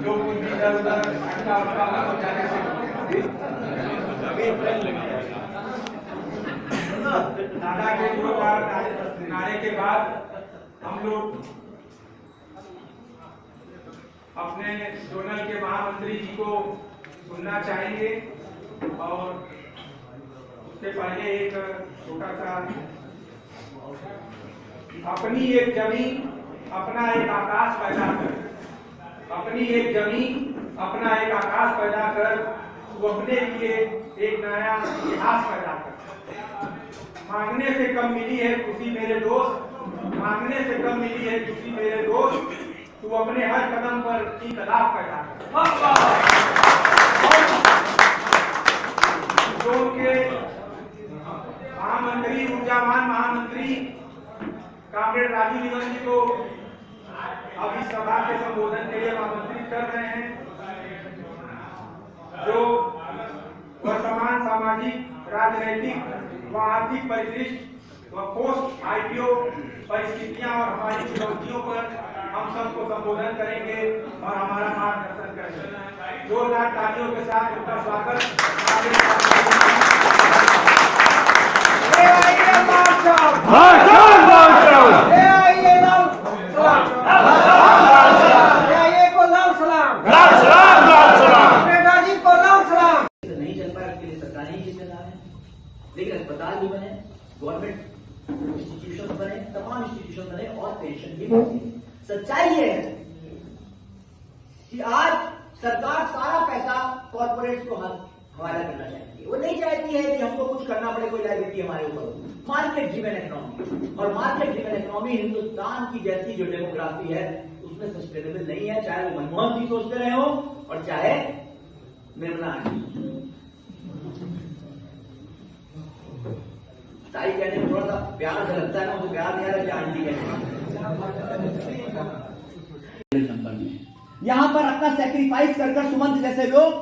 जो कुछ भी इधर उधर दादा के जोरदार नारे के बाद हम लोग अपने जोनल के महामंत्री जी को सुनना चाहेंगे और उससे पहले एक छोटा सा अपनी एक जमीन अपना एक आकाश पैदा कर, अपनी एक जमीन अपना एक आकाश पैदा कर, वो अपने लिए एक नया इतिहास पैदा कर। मांगने से कम मिली है खुशी मेरे दोस्त, मांगने से कम मिली है खुशी मेरे दोस्त, तू अपने हर कदम पर इख्तिलाफ पैदा कर। जोन के महामंत्री, ऊर्जावान महामंत्री कामरेड राजू निगम जी को अभी सभा के संबोधन के लिए आमंत्रित कर रहे हैं, जो वर्तमान सामाजिक, राजनीतिक व आर्थिक परिदृश्य व पोस्ट आईपीओ परिस्थितियां और हमारी चुनौतियों पर हम सबको संबोधन करेंगे और हमारा मार्गदर्शन करेंगे। जोरदार तालियों के साथ उनका स्वागत। लेकिन अस्पताल भी बने, गवर्नमेंट इंस्टीट्यूशन बने, तमाम इंस्टीट्यूशन बने और पेंशन भी बने। सच्चाई ये है कि आज सरकार सारा पैसा कॉर्पोरेट्स को हवाला करना चाहती है। वो नहीं चाहती है कि हमको कुछ करना पड़े, कोई लायबिलिटी हमारे ऊपर। मार्केट ड्रिवन इकोनॉमी, और मार्केट ड्रिवन इकोनॉमी हिंदुस्तान की जैसी जो डेमोग्राफी है उसमें सस्टेनेबल नहीं है, चाहे वो मनमोहन जी सोचते रहे हो और चाहे निर्मला आंटी। ताई कहने में थोड़ा सा प्यार से लगता है ना, मुझे प्यार नहीं आ रहा आंटी नंबर में यहां पर अपना सैक्रिफाइस कर सुमंत जैसे लोग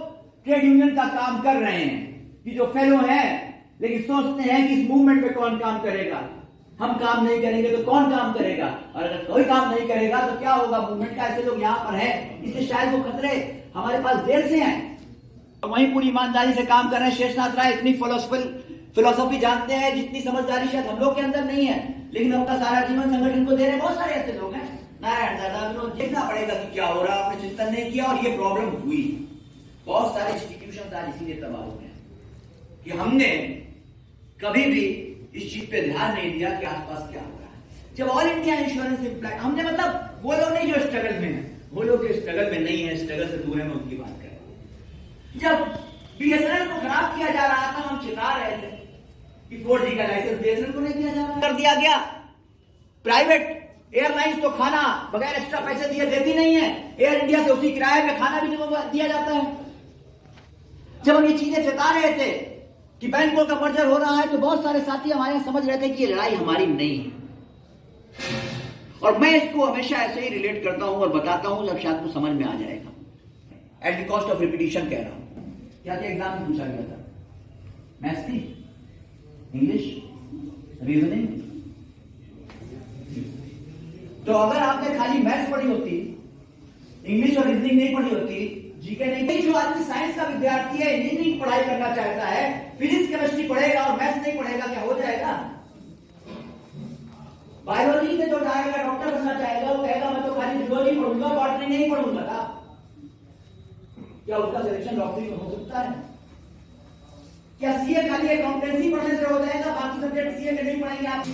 ट्रेड यूनियन का काम कर रहे हैं, कि जो फेलो है लेकिन सोचते हैं कि इस मूवमेंट में कौन काम करेगा, हम काम नहीं करेंगे तो कौन काम करेगा, और अगर कोई काम नहीं करेगा तो क्या होगा मूवमेंट का। ऐसे लोग यहाँ पर हैं, इसलिए शायद वो खतरे हमारे पास देर से हैं, वहीं पूरी ईमानदारी से काम कर रहे हैं। शेषनाथ राय इतनी फिलोसॉफी जानते हैं जितनी समझदारी शायद हम लोग के अंदर नहीं है, लेकिन अपना सारा जीवन संगठन को दे रहे। बहुत सारे ऐसे लोग हैं। नारायण दादा, देखना पड़ेगा कि क्या हो रहा है, आपने चिंतन नहीं किया और ये प्रॉब्लम हुई। बहुत सारे इंस्टीट्यूशन आज इसीलिए तबाह हो गए कि हमने कभी भी इस चीज पे ध्यान नहीं दिया कि आसपास क्या हो रहा है। जब ऑल इंडिया इंश्योरेंस इम्प्लाई हमने, मतलब वो लोग नहीं जो स्ट्रगल में है, वो लोग जो स्ट्रगल में नहीं है, स्ट्रगल से दूर है, मैं उनकी बात कर रहा हूं। जब बीएसएनएल को खराब किया जा रहा था, हम चिल्ला रहे थे कि 4G का लाइसेंस बीएसएनएल को नहीं दिया जा रहा, कर दिया गया। प्राइवेट एयरलाइंस तो खाना बगैर एक्स्ट्रा पैसे दिए देती नहीं है, एयर इंडिया से उसी किराए पे खाना भी दिया जाता है। जब हम ये चीजें जता रहे थे कि बैंकों का मर्जर हो रहा है, तो बहुत सारे साथी हमारे समझ रहे थे कि ये लड़ाई हमारी नहीं है, और मैं इसको हमेशा ऐसे ही रिलेट करता हूं और बताता हूं जब शायद को समझ में आ जाएगा। At the cost of repetition कह रहा हूं। क्या एग्जाम में पूछा गया था? मैथ्स थी, इंग्लिश, रीजनिंग। तो अगर आपने खाली मैथ्स पढ़ी होती, इंग्लिश और रीजनिंग नहीं पढ़ी होती, जीके नहीं, जो आदमी साइंस का विद्यार्थी है, इंजीनियरिंग पढ़ाई करना चाहता है, फिजिक्स केमिस्ट्री पढ़ेगा और मैथ्स नहीं पढ़ेगा, क्या हो जाएगा? बायोलॉजी से जो जाएगा डॉक्टर बनना चाहेगा, वो कहेगा मैं तो खाली जियोलॉजी पढ़ूंगा, बॉटनी नहीं पढ़ूंगा था। क्या उसका सिलेक्शन डॉक्टरी में हो सकता है? क्या सीए खाली अकाउंटेंसी पढ़ने से हो जाएगा, बाकी सब्जेक्ट सीए के नहीं पढ़ेंगे आप?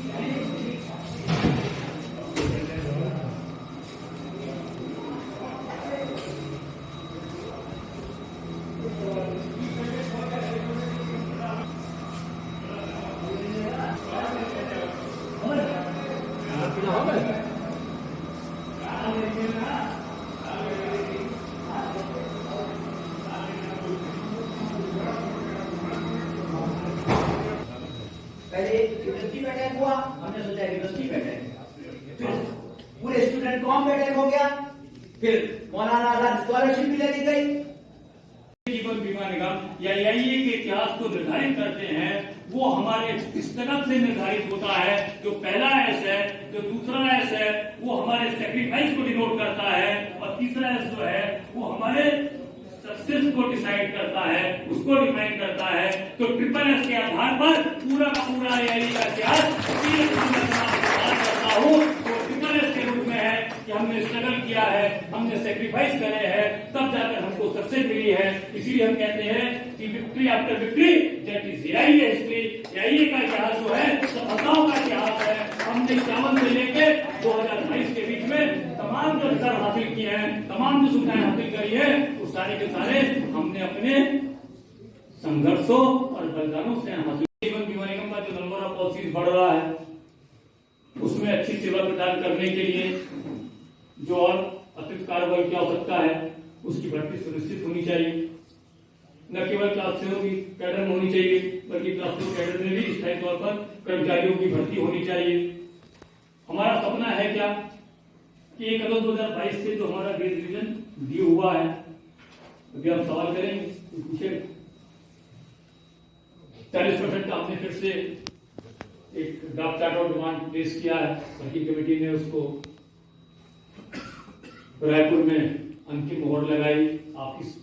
पहले यूनिवर्सिटी बैठक हुआ, हमने सोचा यूनिवर्सिटी बैठक, फिर पूरे स्टूडेंट कॉम बैठक हो गया, फिर मौलाना आजाद स्कॉलरशिप भी ले दी गई। जीवन बीमा निगम या AIA के इतिहास को निर्धारित करते हैं वो हमारे स्ट्रगल से निर्धारित होता है। जो पहला एस है, जो दूसरा एस है, वो हमारे सेक्रीफाइस को डिनोट करता है, और तीसरा एस जो है वो हमारे सक्सेस को डिसाइड करता है, उसको डिफाइन करता है। तो ट्रिपल एस के आधार पर पूरा का पूरा एआई का इतिहास करता हूँ। तो ट्रिपल एस के रूप में है कि हमने स्ट्रगल किया है, हमने सेक्रीफाइस करे हैं, तब जाकर हमको सक्सेस मिली है। इसीलिए हम कहते हैं कि victory after victory that is AI history. AI का इतिहास जो है सफलताओं का इतिहास है। हमने 51 से लेके 2022 के बीच में तमाम जो रिजल्ट हासिल किए हैं, तमाम जो सुविधाएं हासिल करी है, वो सारे के सारे हमने अपने संघर्षों और बलिदानों से हासिल। जीवन बीमा निगम का जो नंबर ऑफ पॉलिसीज बढ़ रहा है, उसमें अच्छी सेवा प्रदान करने के लिए जो और अतिरिक्त कार्रवाई की आवश्यकता है, उसकी भर्ती सुनिश्चित होनी चाहिए। न केवल क्लास 6 की कैडर में होनी चाहिए, बल्कि क्लास 2 कैडर में भी स्थायी तौर पर कर्मचारियों की भर्ती होनी चाहिए। हमारा सपना है क्या कि 1 अगस्त 2022 से जो हमारा ग्रेड रिवीजन ड्यू हुआ है, अभी हम सवाल करेंगे, पूछे 40% का हमने फिर से एक ड्राफ्ट चार्ट और डिमांड पेश किया है। वर्किंग कमेटी ने उसको रायपुर में अंतिम मोहर लगाई। आप इस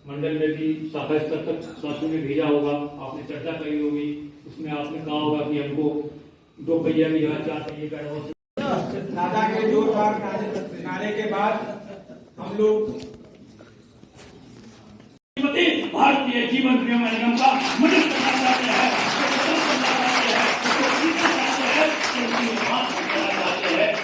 मंडल में भी शाखा स्तर तक साथियों में भेजा होगा, आपने चर्चा करी होगी। उसमें आपने कहा होगा कि हमको 2 पहिया की जगह 4 पहिए का। दादा के जोरदार नारे के बाद हम लोग भारतीय जीवन बीमा निगम का मदद करना चाहते हैं,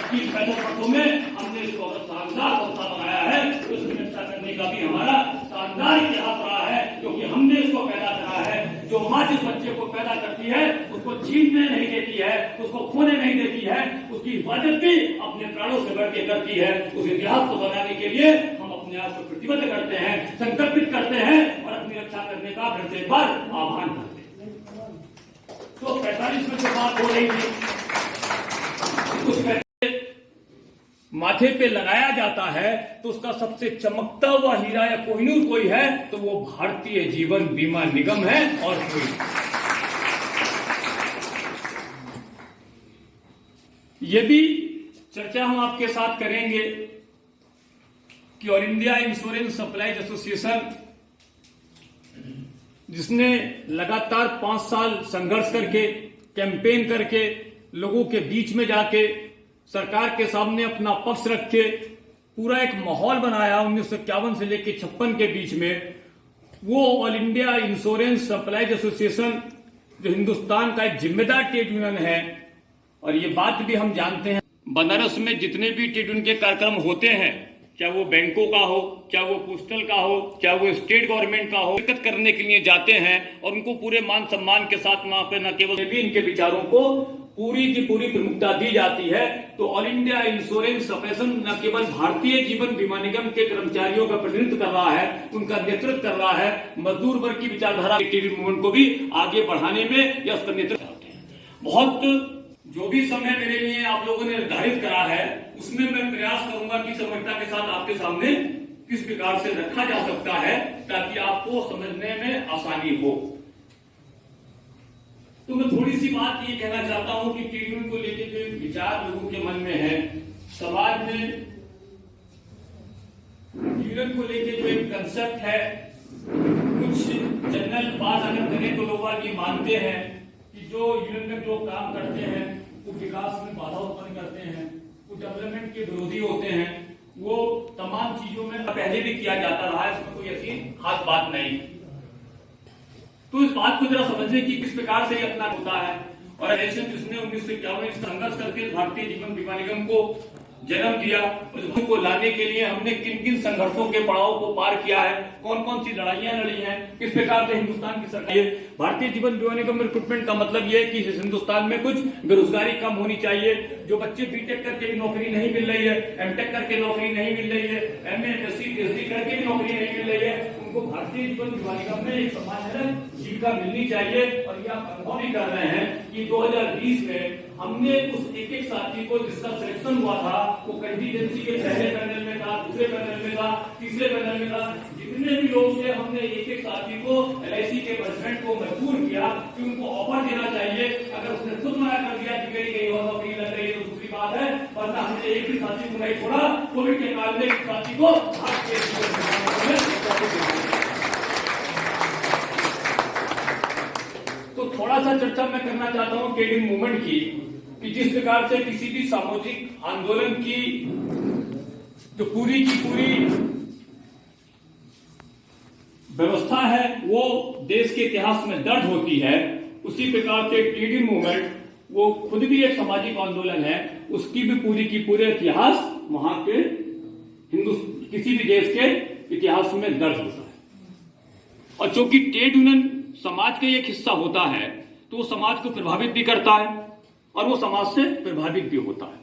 कि पहले पक्षों में हमने इसको शानदार संस्था बनाया है। उसकी रक्षा करने का भी हमारा शानदार इतिहास रहा है, क्योंकि हमने इसको पैदा करा है। जो माँ जिस बच्चे को पैदा करती है उसको छीनने नहीं देती है, उसको खोने नहीं देती है, उसकी हिफाजत भी अपने प्राणों से बढ़ के करती है। उस इतिहास को बनाने के लिए हम अपने आप को प्रतिबद्ध करते हैं, संकल्पित करते हैं और अपनी रक्षा करने का फिर से एक बार आह्वान करते हैं। तो 45 में जो बात हो रही थी, उस माथे पे लगाया जाता है तो उसका सबसे चमकता हुआ हीरा या कोहिनूर कोई है तो वो भारतीय जीवन बीमा निगम है। और कोई ये भी चर्चा हम आपके साथ करेंगे कि all India insurance supplies association, जिसने लगातार 5 साल संघर्ष करके, कैंपेन करके, लोगों के बीच में जाके, सरकार के सामने अपना पक्ष रख के पूरा एक माहौल बनाया 1951 से लेकर 56 के बीच में, वो all India insurance supplies association जो हिंदुस्तान का एक जिम्मेदार ट्रेड यूनियन है। और ये बात भी हम जानते हैं, बनारस में जितने भी ट्रेड यूनियन के कार्यक्रम होते हैं, क्या वो बैंकों का हो, क्या वो पोस्टल का हो, क्या वो स्टेट गवर्नमेंट का हो, शिरकत करने के लिए जाते हैं और उनको पूरे मान सम्मान के साथ वहां पे न केवल भी इनके विचारों को पूरी की पूरी प्रमुखता दी जाती है। तो ऑल इंडिया इंश्योरेंस एसोसिएशन न केवल भारतीय जीवन बीमा निगम के कर्मचारियों का प्रतिनिधित्व कर रहा है, उनका नेतृत्व कर रहा है, मजदूर वर्ग की विचारधारा मूवमेंट को भी आगे बढ़ाने में या उसका नेतृत्व करते हैं। बहुत जो भी समय मेरे लिए आप लोगों ने निर्धारित करा है, उसमें मैं प्रयास करूंगा कि समग्रता के साथ आपके सामने किस प्रकार से रखा जा सकता है ताकि आपको समझने में आसानी हो। तो मैं थोड़ी सी बात ये कहना चाहता हूं कि ट्रीटमेंट को लेकर जो विचार लोगों के मन में है, समाज में जीवन को लेकर जो एक कंसेप्ट है, कुछ जनरल बात अगर करें तो लोग ये मानते हैं कि जो यूनियन में लोग काम करते हैं वो विकास में बाधा उत्पन्न करते हैं, वो डेवलपमेंट के विरोधी होते हैं, वो तमाम चीजों में पहले भी किया जाता रहा है, इसमें कोई ऐसी खास बात नहीं। तो इस बात को जरा समझे कि किस प्रकार से ये अपना होता है। और ऐसे जिसने 1951 संघर्ष करके भारतीय जीवन बीमा निगम को जन्म दिया, उसको लाने के लिए हमने किन किन संघर्षों के पड़ाव को पार किया है, कौन कौन सी लड़ाइयां लड़ी हैं, किस प्रकार से हिंदुस्तान की सरकार। भारतीय जीवन बीमा निगम रिक्रूटमेंट का मतलब यह है कि हिंदुस्तान में कुछ बेरोजगारी कम होनी चाहिए। जो बच्चे बीटेक करके भी नौकरी नहीं मिल रही है, एमटेक करके नौकरी नहीं मिल रही है, एमए एमएससी पीएचडी करके भी नौकरी नहीं मिल रही है, उनको भारतीय जीवन बीमा निगम में एक सम्मानजनक जीविका मिलनी चाहिए। और यह अनुभव भी कर रहे हैं कि 2020 में हमने उस एक एक साथी को जिसका सिलेक्शन हुआ था, वो कंटीजेंसी के पहले पैनल में था, दूसरे पैनल में था, तीसरे पैनल में था, जितने जितने भी लोग थे हमने एक एक साथी को LIC के प्रेसिडेंट को मजबूर किया कि उनको ऑफर देना चाहिए। अगर उसने खुद मना कर दिया कि मेरी कहीं और नौकरी लग रही है तो दूसरी बात है, वरना हमने एक भी साथी को नहीं छोड़ा। कोविड के काल में एक साथी को तो थोड़ा सा चर्चा मैं करना चाहता हूं ट्रेड यूनियन मूवमेंट की, कि जिस प्रकार से किसी भी सामाजिक आंदोलन की जो पूरी की पूरी व्यवस्था है वो देश के इतिहास में दर्ज होती है, उसी प्रकार से ट्रेड यूनियन मूवमेंट वो खुद भी एक सामाजिक आंदोलन है, उसकी भी पूरी की पूरे इतिहास वहां के किसी भी देश के इतिहास में दर्ज होता है। और चूंकि ट्रेड यूनियन समाज का एक हिस्सा होता है तो वो समाज को प्रभावित भी करता है और वो समाज से प्रभावित भी होता है।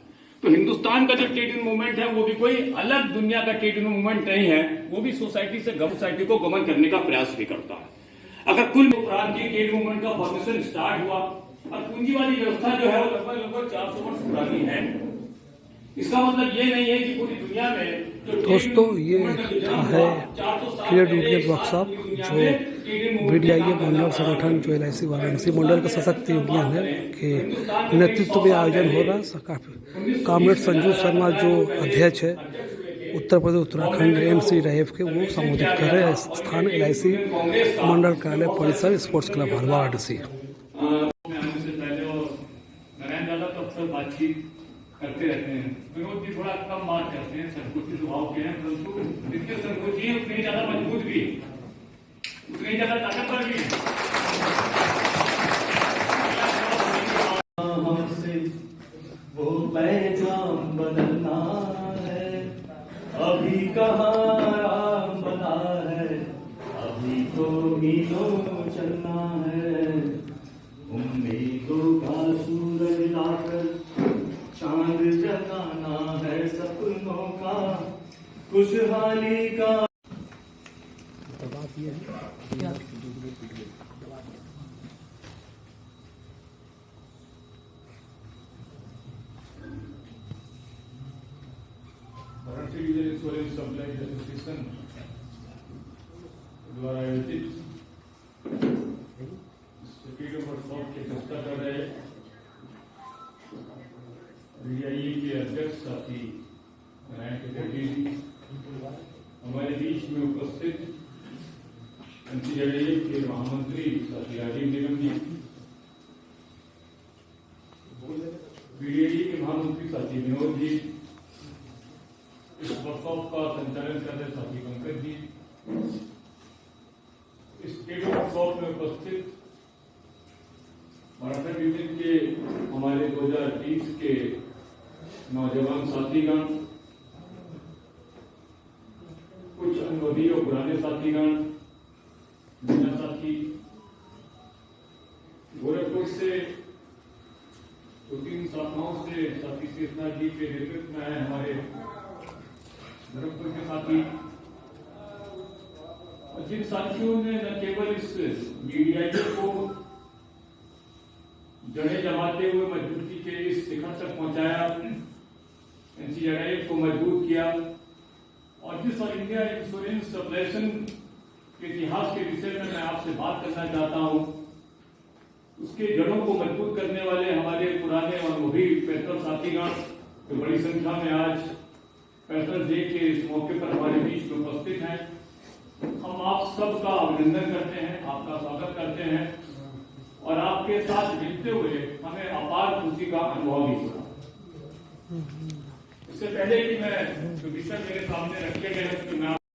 तो हिंदुस्तान का जो ट्रेड यूनियन मूवमेंट है वो भी कोई अलग दुनिया का ट्रेड यूनियन मूवमेंट नहीं है, वो भी सोसाइटी से सोसाइटी को गवर्न करने का प्रयास भी करता है। अगर कुल प्रांतीय ट्रेड मूवमेंट का फॉर्मेशन स्टार्ट हुआ और पूंजीवादी व्यवस्था जो है वो लगभग 400 वर्ष पुरानी है, इसका मतलब ये नहीं है कि पूरी दुनिया में दोस्तों ये है ट्रेड यूनियन वर्कशॉप जो BDIA मंडल संगठन जो LIC वाराणसी मंडल का सशक्त यूनियन है के नेतृत्व में आयोजन हो रहा। कॉमरेड संजू शर्मा जो अध्यक्ष है उत्तर प्रदेश उत्तराखंड MC के वो संबोधित कर रहे हैं। स्थान LIC मंडल कार्यालय परिसर स्पोर्ट्स क्लब वाराणसी। करते रहते हैं, विनोद जी थोड़ा कम बात करते हैं, संकोची स्वभाव के हैं, परंतु जितने संकोची है उतने ज्यादा मजबूत भी, उतने ज्यादा ताकतवर भी। हमसे वो पैगाम बदलना है, अभी कहाँ आराम बना है, अभी तो मीलों चलना है, उम्मीदों का सूरज लाकर चांद जगाना है, सपनों का खुशहाली का। बात ये है Varanasi user insurance supplies association द्वारा आयोजित फ्रीडम वर्कशॉप की चर्चा कर रहे हैं। BDIA के अध्यक्ष साथी नारायण चतुर्वेदी जी हमारे बीच में उपस्थित, NCAA के महामंत्री साथी राजीव निगम जी, BDIA के महामंत्री साथी विनोद जी, इस वर्कशॉप का संचालन कर रहे साथी पंकज जी, इस ट्रेड वर्कशॉप में उपस्थित मराठा यूनियन के हमारे 2030 के नौजवान साथीगण, कुछ अनुभवी और पुराने साथीगण, मीना साथी, गोरखपुर से 2-3 शाखाओं से साथी शेषनाथ जी के नेतृत्व में आए हमारे गोरखपुर के साथी, और जिन साथियों ने न केवल इस BDIA को जड़ें जमाते हुए मजबूती के इस शिखर तक पहुंचाया, NCAA को मजबूत किया, और जिस ऑल इंडिया इंश्योरेंस सप्लाईशन के इतिहास के विषय में मैं आपसे बात करना चाहता हूं, उसके जड़ों को मजबूत करने वाले हमारे पुराने और अनुभवी पैदल साथीगण जो बड़ी संख्या में आज पैदल डे के इस मौके पर हमारे बीच में उपस्थित हैं, हम आप सबका अभिनंदन करते हैं, आपका स्वागत करते हैं, और आपके साथ मिलते हुए हमें अपार खुशी का अनुभव भी हुआ। इससे पहले कि मैं जो विषय मेरे सामने रखे गए हैं